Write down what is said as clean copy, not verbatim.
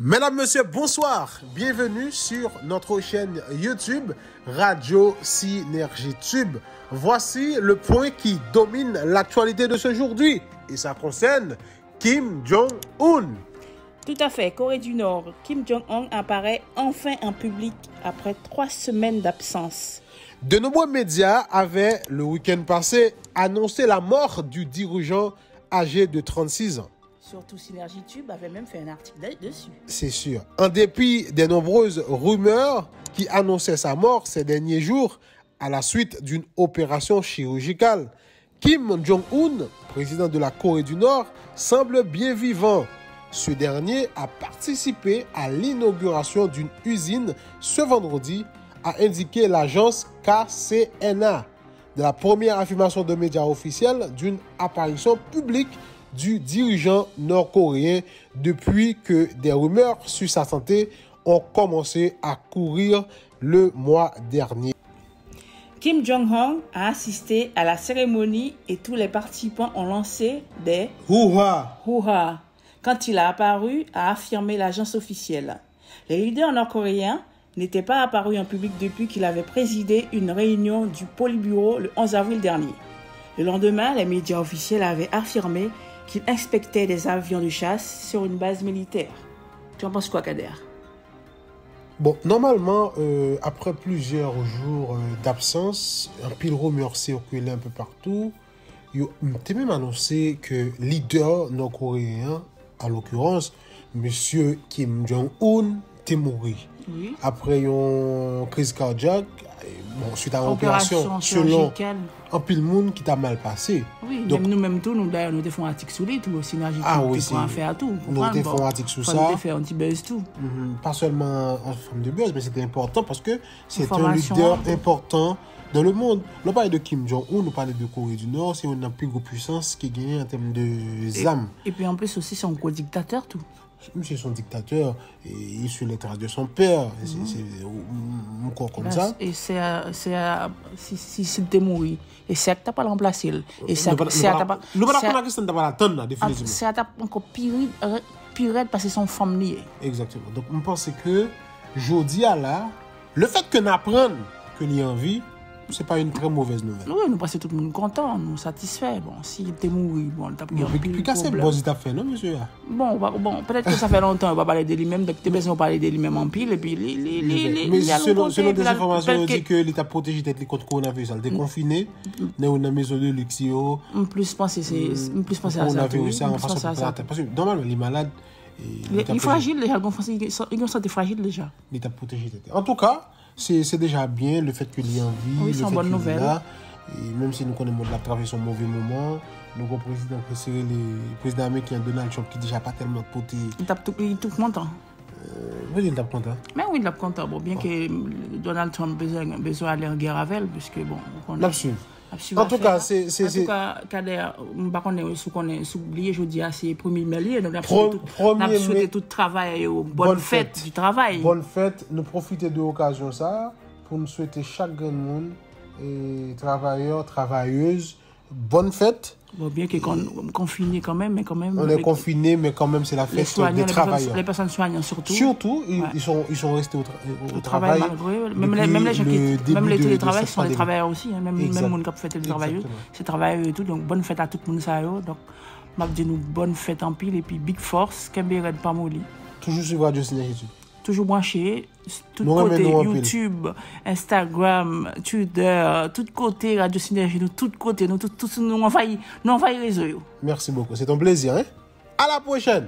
Mesdames, Messieurs, bonsoir. Bienvenue sur notre chaîne YouTube Radio Synergie Tube. Voici le point qui domine l'actualité de ce jour et ça concerne Kim Jong-un. Tout à fait, Corée du Nord. Kim Jong-un apparaît enfin en public après 3 semaines d'absence. De nombreux médias avaient, le week-end passé, annoncé la mort du dirigeant âgé de 36 ans. Surtout Synergie Tube avait même fait un article dessus. C'est sûr. En dépit des nombreuses rumeurs qui annonçaient sa mort ces derniers jours à la suite d'une opération chirurgicale, Kim Jong-un, président de la Corée du Nord, semble bien vivant. Ce dernier a participé à l'inauguration d'une usine ce vendredi, a indiqué l'agence KCNA, de la première affirmation de médias officiels d'une apparition publique du dirigeant nord-coréen depuis que des rumeurs sur sa santé ont commencé à courir le mois dernier. Kim Jong-un a assisté à la cérémonie et tous les participants ont lancé des hurrahs quand il a apparu, a affirmé l'agence officielle. Les leaders nord-coréens n'étaient pas apparus en public depuis qu'il avait présidé une réunion du Politburo le 11 avril dernier. Le lendemain, les médias officiels avaient affirmé qu'il inspectait des avions de chasse sur une base militaire. Tu en penses quoi, Kader? Bon, normalement, après plusieurs jours d'absence, un pile rumeur circulait un peu partout. Il a même annoncé que le leader nord-coréen, en l'occurrence, M. Kim Jong-un, était mort. Oui. Après une crise cardiaque, bon, suite à une opération, selon un pile monde qui t'a mal passé. Oui, donc, nous-mêmes, nous défendons un article sur lui, tout aussi Synergie Tube, oui, c'est à faire tout. Nous défendons un article sur ça. Nous faire un petit buzz tout. Pas seulement en forme de buzz, mais c'était important parce que c'est un leader important dans le monde. Nous parlons de Kim Jong-un, nous parlons de Corée du Nord, c'est une des plus grosses puissances qui gagne en termes de âme. Et puis en plus aussi, c'est un co-dictateur tout. Monsieur son dictateur, et issu les traces de son père, c'est encore comme ça. Et c'est si c'était mort, et c'est que t'as pas remplacé. Et c'est que t'as pas. Nous pas la question d'avoir la tonne là, définitivement. C'est encore pire parce que son femme liée. Exactement. Donc on pense que jodi à là, le fait que n'apprenne que l'y en vie, c'est pas une très mauvaise nouvelle. Oui, nous passons tout le monde content, nous satisfaits. Bon, s'il était mort, bon, t'as pris un peu puis qu'est-ce que c'est bon fait, non, monsieur? Bon, peut-être que ça fait longtemps, on va parler de lui-même, donc tu as besoin de parler de lui-même en pile, et puis mais selon des informations, on dit que l'État protégé d'être contre le coronavirus, il est déconfiné, dans une maison de luxe. En plus, penser à ça. Coronavirus, en façon parce que normalement, les malades. Il est fragile déjà, il est santé fragile déjà. L'État protégé. En tout cas, c'est déjà bien le fait qu'il y ait envie, le fait qu'il est là. Et même si nous connaissons la traverser son mauvais moment, nous avons le président américain Donald Trump qui déjà pas tellement poté. Il tape tout content. Oui, il tape content. Mais oui, il tape content. Bon, bien que Donald Trump besoin d'aller en guerre avec elle, puisque bon, on connaît. En tout cas, c'est. En tout cas, Kader, on est oublié, je dis, c'est 1er mai. Donc, on a souhaité tout travail, bonne fête du travail. Bonne fête. Nous profitons de l'occasion ça pour nous souhaiter chaque grand monde et travailleurs, travailleuses, bonne fête. Bon, bien qu'on confiné quand même, mais quand même. On est confiné, mais quand même, c'est la fête des travailleurs. Les personnes soignantes surtout. Surtout, ouais. ils sont restés au travail. Même les gens même les télétravailleurs sont des travailleurs aussi. Hein, même les gens qui font le travail, c'est travailleurs et tout. Donc, bonne fête à tout le monde. Donc, je dis nous bonne fête en pile et puis big force, Kemberet Pamoli. Toujours sur Radio Synergie. Toujours branché, tout côté, YouTube, Instagram, Twitter, tout côté, Radio Synergie, nous, tout côté, nous envahir les réseaux. Merci beaucoup, c'est un plaisir. Hein? À la prochaine.